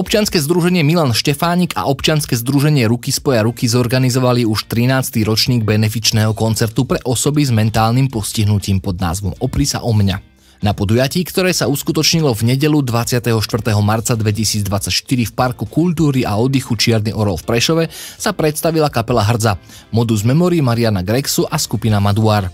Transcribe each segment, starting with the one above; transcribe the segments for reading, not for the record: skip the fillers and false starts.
Občianske združenie Milan Štefánik a občianske združenie Ruky spoja ruky zorganizovali už 13. ročník benefičného koncertu pre osoby s mentálnym postihnutím pod názvom Opri sa o mňa. Na podujatí, ktoré sa uskutočnilo v nedeľu 24. marca 2024 v Parku kultúry a oddychu Čierny orol v Prešove, sa predstavila kapela Hrdza, Modus Memory Mariana Grexu a skupina Maduár.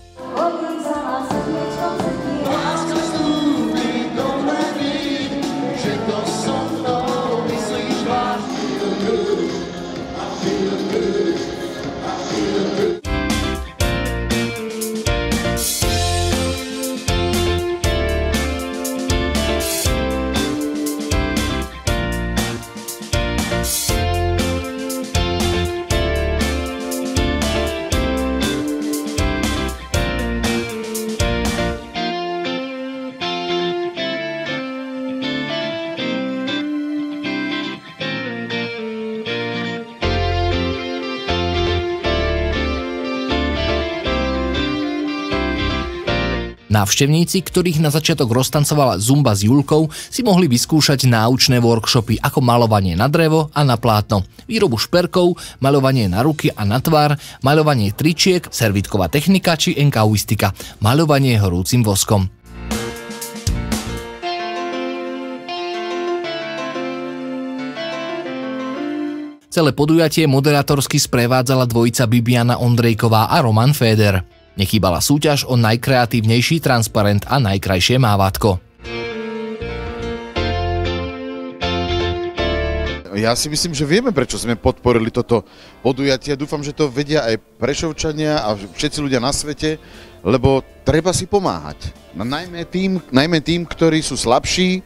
Návštevníci, ktorých na začiatok roztancovala Zumba s Julkou, si mohli vyskúšať náučné workshopy ako malovanie na drevo a na plátno, výrobu šperkov, maľovanie na ruky a na tvár, maľovanie tričiek, servitková technika či enkauistika, maľovanie horúcim voskom. Celé podujatie moderátorsky sprevádzala dvojica Bibiana Ondrejková a Roman Féder. Nechýbala súťaž o najkreatívnejší transparent a najkrajšie mávátko. Ja si myslím, že vieme, prečo sme podporili toto podujatie. Dúfam, že to vedia aj Prešovčania a všetci ľudia na svete, lebo treba si pomáhať. Najmä tým, ktorí sú slabší,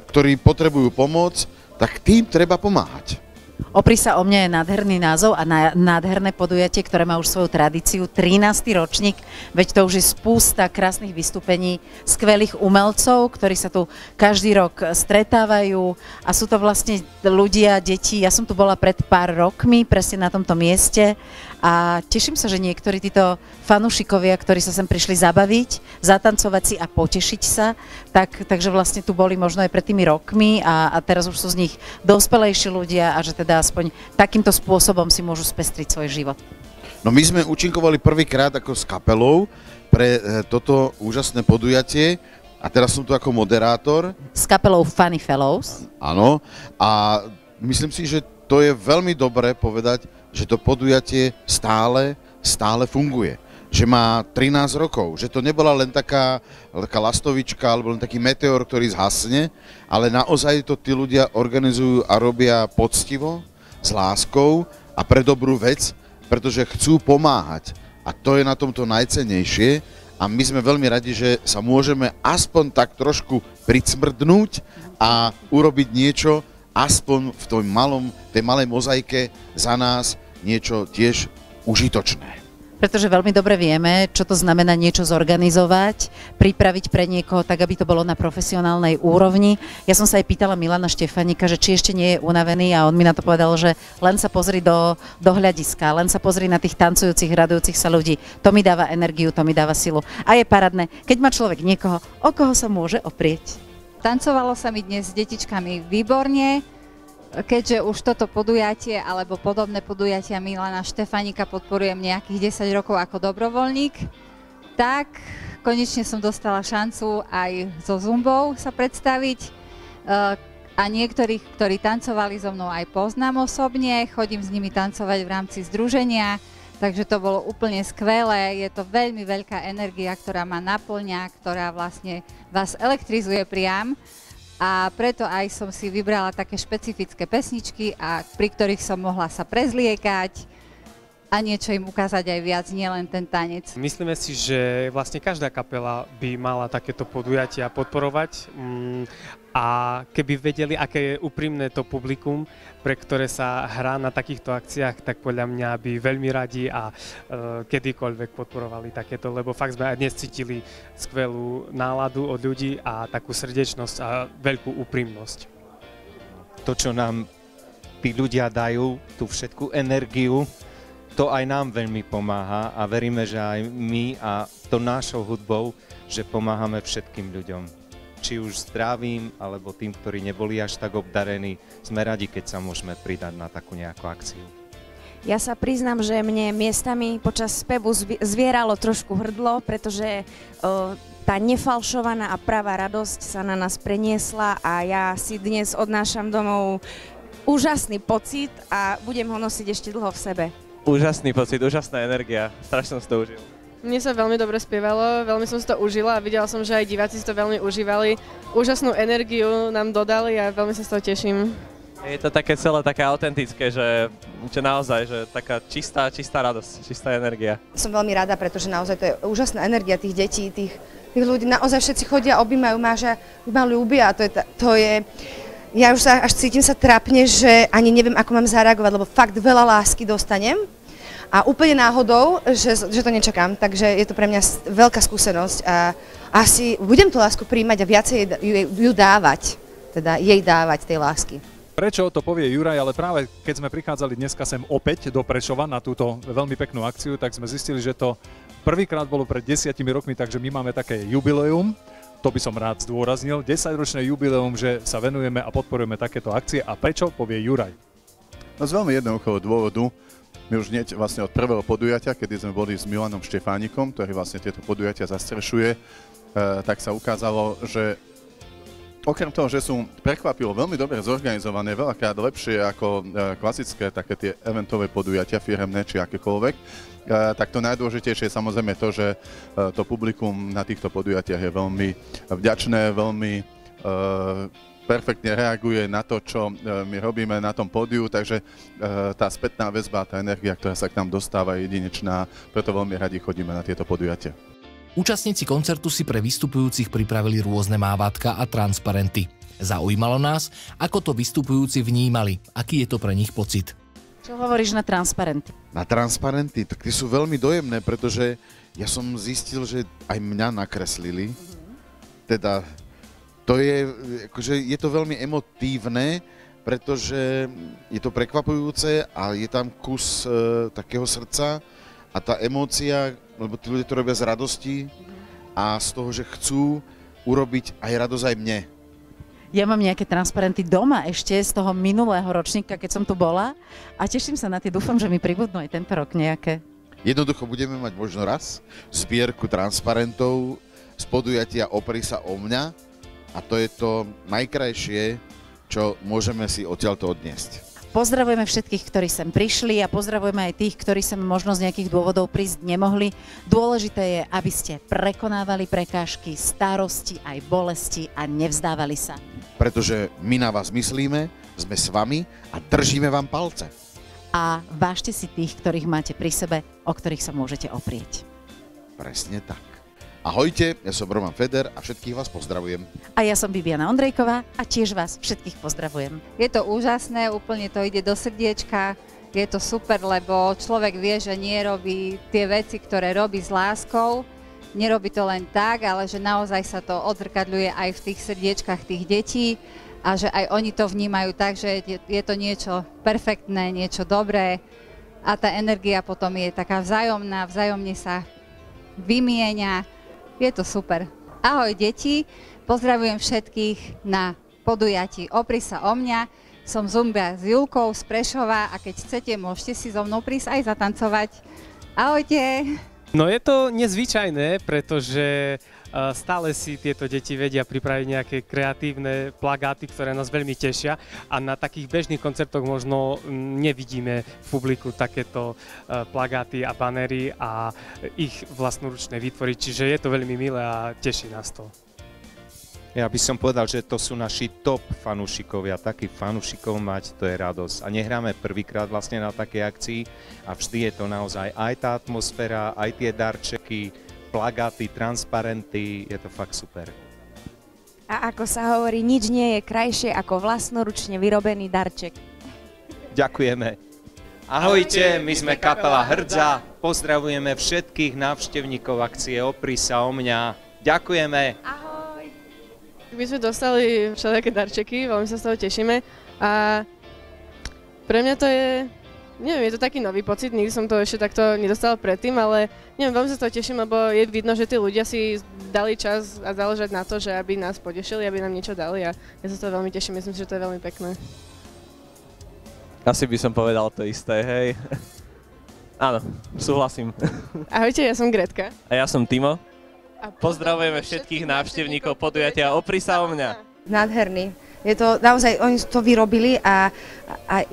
ktorí potrebujú pomoc, tak tým treba pomáhať. Opri sa o mňa je nádherný názov a nádherné podujatie, ktoré má už svoju tradíciu, 13. ročník, veď to už je spústa krásnych vystúpení, skvelých umelcov, ktorí sa tu každý rok stretávajú a sú to vlastne ľudia, deti. Ja som tu bola pred pár rokmi, presne na tomto mieste a teším sa, že niektorí títo fanúšikovia, ktorí sa sem prišli zabaviť, zatancovať si a potešiť sa, takže vlastne tu boli možno aj pred tými rokmi a teraz už sú z nich dospelejší ľudia a že teda aspoň takýmto spôsobom si môžu spestriť svoj život. No my sme účinkovali prvýkrát ako s kapelou pre toto úžasné podujatie a teraz som tu ako moderátor. S kapelou Funny Fellows. Áno, a myslím si, že to je veľmi dobré povedať, že to podujatie stále funguje. Že má 13 rokov, že to nebola len taká lastovička alebo len taký meteor, ktorý zhasne, ale naozaj to tí ľudia organizujú a robia poctivo, s láskou a pre dobrú vec, pretože chcú pomáhať. A to je na tomto najcennejšie a my sme veľmi radi, že sa môžeme aspoň tak trošku pricmrdnúť a urobiť niečo, aspoň v tej malej mozaike za nás niečo tiež užitočné. Pretože veľmi dobre vieme, čo to znamená niečo zorganizovať, pripraviť pre niekoho tak, aby to bolo na profesionálnej úrovni. Ja som sa aj pýtala Milana Štefánika, že či ešte nie je unavený a on mi na to povedal, že len sa pozri do hľadiska, len sa pozri na tých tancujúcich, radujúcich sa ľudí. To mi dáva energiu, to mi dáva silu. A je parádne, keď má človek niekoho, o koho sa môže oprieť. Tancovalo sa mi dnes s detičkami výborne. Keďže už toto podujatie alebo podobné podujatia Milana Štefánika podporujem nejakých 10 rokov ako dobrovoľník, tak konečne som dostala šancu aj so Zumbou sa predstaviť a niektorých, ktorí tancovali so mnou, aj poznám osobne, chodím s nimi tancovať v rámci združenia, takže to bolo úplne skvelé, je to veľmi veľká energia, ktorá ma naplňa, ktorá vlastne vás elektrizuje priam. A preto aj som si vybrala také špecifické pesničky, pri ktorých som mohla sa prezliekať a niečo im ukázať aj viac, nielen ten tanec. Myslíme si, že vlastne každá kapela by mala takéto podujatia podporovať a keby vedeli, aké je úprimné to publikum, pre ktoré sa hrá na takýchto akciách, tak podľa mňa by veľmi radi a kedykoľvek podporovali takéto, lebo fakt sme aj dnes cítili skvelú náladu od ľudí a takú srdečnosť a veľkú úprimnosť. To, čo nám tí ľudia dajú, tú všetku energiu, to aj nám veľmi pomáha a veríme, že aj my a to našou hudbou, že pomáhame všetkým ľuďom. či už zdravým, alebo tým, ktorí neboli až tak obdarení. Sme radi, keď sa môžeme pridať na takú nejakú akciu. Ja sa priznám, že mne miestami počas spevu zvieralo trošku hrdlo, pretože tá nefalšovaná a pravá radosť sa na nás preniesla a ja si dnes odnášam domov úžasný pocit a budem ho nosiť ešte dlho v sebe. Úžasný pocit, úžasná energia, strašne som si to užil. Mne sa veľmi dobre spievalo, veľmi som si to užila a videla som, že aj diváci si to veľmi užívali. Úžasnú energiu nám dodali a veľmi sa z toho teším. Je to také celé také autentické, že naozaj, že taká čistá radosť, čistá energia. Som veľmi rada, pretože naozaj to je úžasná energia tých detí, tých ľudí. Naozaj všetci chodia, objímajú ma, že ma ľúbia a to je... Ja už až cítim sa trápne, že ani neviem, ako mám zareagovať, lebo fakt veľa lásky dostanem a úplne náhodou, že to nečakám. Takže je to pre mňa veľká skúsenosť a asi budem tú lásku príjmať a viacej ju dávať, teda jej dávať tej lásky. Prečo, to povie Juraj, ale práve keď sme prichádzali dneska sem opäť do Prešova na túto veľmi peknú akciu, tak sme zistili, že to prvýkrát bolo pred 10 rokmi, takže my máme také jubileum. To by som rád zdôraznil, 10-ročné jubileum, že sa venujeme a podporujeme takéto akcie. A prečo, povie Juraj. No z veľmi jednoduchého dôvodu. My už hneď vlastne od prvého podujatia, kedy sme boli s Milanom Štefánikom, ktorý vlastne tieto podujatia zastrešuje, tak sa ukázalo, že okrem toho, že sú prekvapivo veľmi dobre zorganizované, veľakrát lepšie ako klasické také tie eventové podujatia, firemné či akékoľvek, tak to najdôležitejšie je samozrejme to, že to publikum na týchto podujatiach je veľmi vďačné, veľmi perfektne reaguje na to, čo my robíme na tom pódiu, takže tá spätná väzba, tá energia, ktorá sa k nám dostáva, je jedinečná, preto veľmi radi chodíme na tieto podujatia. Účastníci koncertu si pre vystupujúcich pripravili rôzne mávatka a transparenty. Zaujímalo nás, ako to vystupujúci vnímali, aký je to pre nich pocit. Čo hovoríš na transparenty? Na transparenty, tak tie sú veľmi dojemné, pretože ja som zistil, že aj mňa nakreslili. Teda to je, akože je to veľmi emotívne, pretože je to prekvapujúce a je tam kus takého srdca a tá emócia, lebo tí ľudia to robia z radosti a z toho, že chcú urobiť aj radosť aj mne. Ja mám nejaké transparenty doma ešte z toho minulého ročníka, keď som tu bola a teším sa na tie, dúfam, že mi pribudnú aj tento rok nejaké. Jednoducho budeme mať možno raz zbierku transparentov z podujatia Opri sa o mňa a to je to najkrajšie, čo môžeme si odtiaľto odniesť. Pozdravujeme všetkých, ktorí sem prišli a pozdravujeme aj tých, ktorí sem možno z nejakých dôvodov prísť nemohli. Dôležité je, aby ste prekonávali prekážky, starosti aj bolesti a nevzdávali sa. Pretože my na vás myslíme, sme s vami a držíme vám palce. A vážte si tých, ktorých máte pri sebe, o ktorých sa môžete oprieť. Presne tak. Ahojte, ja som Roman Feder a všetkých vás pozdravujem. A ja som Bibiana Ondrejková a tiež vás všetkých pozdravujem. Je to úžasné, úplne to ide do srdiečka, je to super, lebo človek vie, že nerobí tie veci, ktoré robí s láskou, nerobí to len tak, ale že naozaj sa to odzrkadľuje aj v tých srdiečkach tých detí a že aj oni to vnímajú tak, že je to niečo perfektné, niečo dobré a tá energia potom je taká vzájomná, vzájomne sa vymieňa. Je to super. Ahoj deti, pozdravujem všetkých na podujatí Opri sa o mňa. Som Zumbia s Julkou z Prešova a keď chcete, môžete si so mnou prísť aj zatancovať. Ahojte! No je to nezvyčajné, pretože stále si tieto deti vedia pripraviť nejaké kreatívne plagáty, ktoré nás veľmi tešia a na takých bežných koncertoch možno nevidíme v publiku takéto plagáty a banery a ich vlastnoručne vytvoriť, čiže je to veľmi milé a teší nás to. Ja by som povedal, že to sú naši top fanúšikovia. Takých fanúšikov mať, to je radosť. A nehráme prvýkrát vlastne na takej akcii a vždy je to naozaj aj tá atmosféra, aj tie darčeky, plagáty, transparenty, je to fakt super. A ako sa hovorí, nič nie je krajšie ako vlastnoručne vyrobený darček. Ďakujeme. Ahojte, my sme kapela Hrdza, pozdravujeme všetkých návštevníkov akcie Opri sa o mňa. Ďakujeme. My sme dostali všelijaké darčeky, veľmi sa z toho tešíme a pre mňa to je Neviem, je to taký nový pocit, nikdy som to ešte takto nedostala predtým, ale neviem, veľmi sa z toho teším, lebo je vidno, že tí ľudia si dali čas a záležať na to, že aby nás potešili, aby nám niečo dali a ja sa z toho veľmi teším, myslím si, že to je veľmi pekné. Asi by som povedal to isté, hej. Áno, súhlasím. Ahojte, ja som Gretka. A ja som Timo. A pozdravujeme všetkých návštevníkov podujatia Opri sa o mňa. Nádherný. Je to naozaj, oni to vyrobili a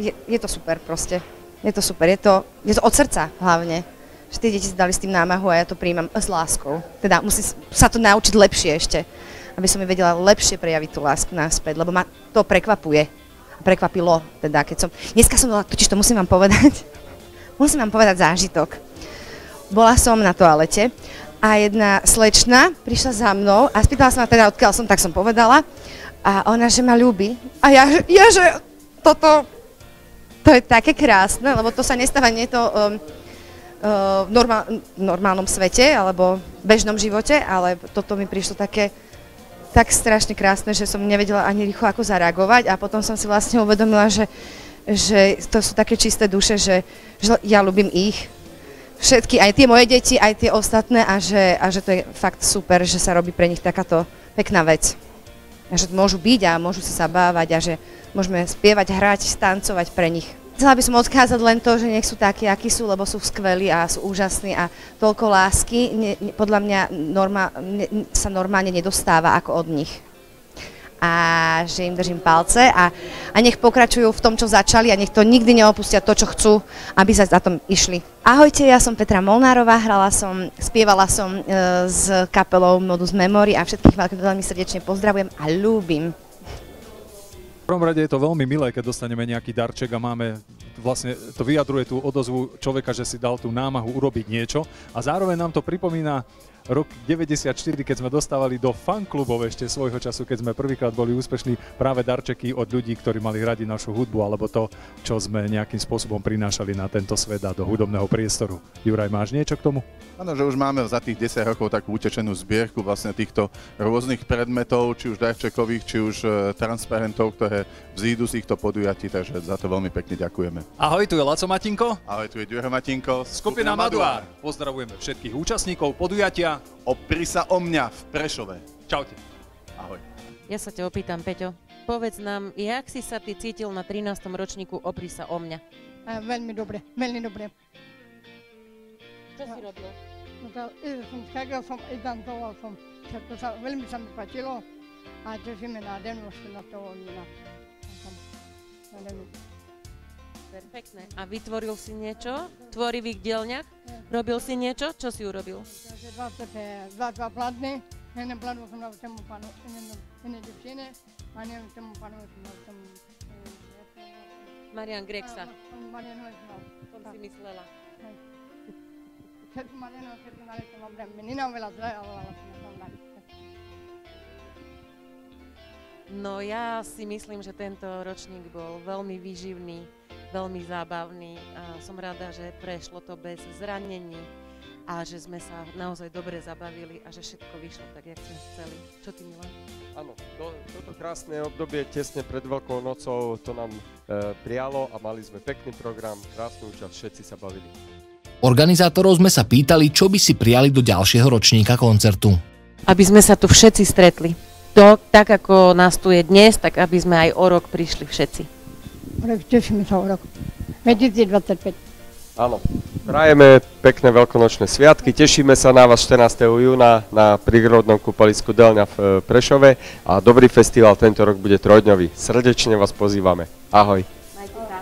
je to super proste. Je to super, je to od srdca hlavne, že tie deti si dali s tým námahu a ja to prijímam s láskou. Teda musím sa to naučiť lepšie ešte, aby som mi vedela lepšie prejaviť tú lásku naspäť, lebo ma to prekvapuje. Prekvapilo, teda keď som... Dneska som bola, totiž to musím vám povedať zážitok. Bola som na toalete a jedna slečna prišla za mnou a spýtala sa ma teda, odkiaľ som, tak som povedala. A ona, že ma ľúbi. A ja že toto... To je také krásne, lebo to sa nestáva, nie je to v normálnom svete alebo v bežnom živote, ale toto mi prišlo tak strašne krásne, že som nevedela ani rýchlo ako zareagovať a potom som si vlastne uvedomila, že to sú také čisté duše, že ja ľúbim ich. Všetky, aj tie moje deti, aj tie ostatné a že to je fakt super, že sa robí pre nich takáto pekná vec. A že môžu byť a môžu sa zabávať a že môžeme spievať, hrať, tancovať pre nich. Chcela by som odkázať len to, že nech sú takí, akí sú, lebo sú skvelí a sú úžasní a toľko lásky podľa mňa sa normálne nedostáva ako od nich. A že im držím palce a nech pokračujú v tom, čo začali a nech to nikdy neopustia to, čo chcú, aby sa za tom išli. Ahojte, ja som Petra Molnárová, spievala som s kapelou Modus Memory a všetkých veľmi srdečne pozdravujem a ľúbim. V prvom rade je to veľmi milé, keď dostaneme nejaký darček a máme, vlastne to vyjadruje tú odozvu človeka, že si dal tú námahu urobiť niečo a zároveň nám to pripomína rok 94, keď sme dostávali do fanklubov ešte svojho času, keď sme prvýkrát boli úspešní práve darčeky od ľudí, ktorí mali radi našu hudbu alebo to, čo sme nejakým spôsobom prinášali na tento svet a do hudobného priestoru. Juraj, máš niečo k tomu? Áno, že už máme za tých 10 rokov takú utečenú zbierku vlastne týchto rôznych predmetov, či už darčekových, či už transparentov, ktoré vzídu z týchto podujatí, takže za to veľmi pekne ďakujeme. Ahoj, tu je Laco Matinko. Ahoj, tu je Ďuro Matinko. Skupina Maduár. Pozdravujeme všetkých účastníkov podujatia Opri sa o mňa v Prešove. Čaute. Ahoj. Ja sa ťa opýtam, Peťo. Povedz nám, jak si sa ty cítil na 13. ročníku Opri sa o mňa? Veľmi dobre, veľmi dobre. Čo si robil? Som skákal som, tancoval som. Veľmi sa mi páčilo a tešíme na dennosť na toho vína. Perfektné. A vytvoril si niečo v tvorivých dielňach? Robil si niečo? Čo si urobil? Dva plátny. Jedné plátno som dal tomu pánu, jedné devčine a neviem tomu pánu som dal tomu... Marian Grexa. Marian Grexa. Som si myslela. Všetko Mariano, všetko dali som dobre. Menina veľa zle, ale veľa som dali. No ja si myslím, že tento ročník bol veľmi výživný, veľmi zábavný a som rada, že prešlo to bez zranení a že sme sa naozaj dobre zabavili a že všetko vyšlo tak, jak sme chceli. Čo ty, Milan? Áno, toto krásne obdobie tesne pred Veľkou nocou to nám prijalo a mali sme pekný program, krásnu účasť, všetci sa bavili. Organizátorov sme sa pýtali, čo by si prijali do ďalšieho ročníka koncertu. Aby sme sa tu všetci stretli. Tak ako nás tu je dnes, tak aby sme aj o rok prišli všetci. Tešíme sa o rok. 2025. Áno. Prajeme pekné veľkonočné sviatky. Tešíme sa na vás 14. júna na prírodnom kúpalisku Delňa v Prešove a dobrý festival tento rok bude trojdňový. Srdečne vás pozývame. Ahoj. Majte sa.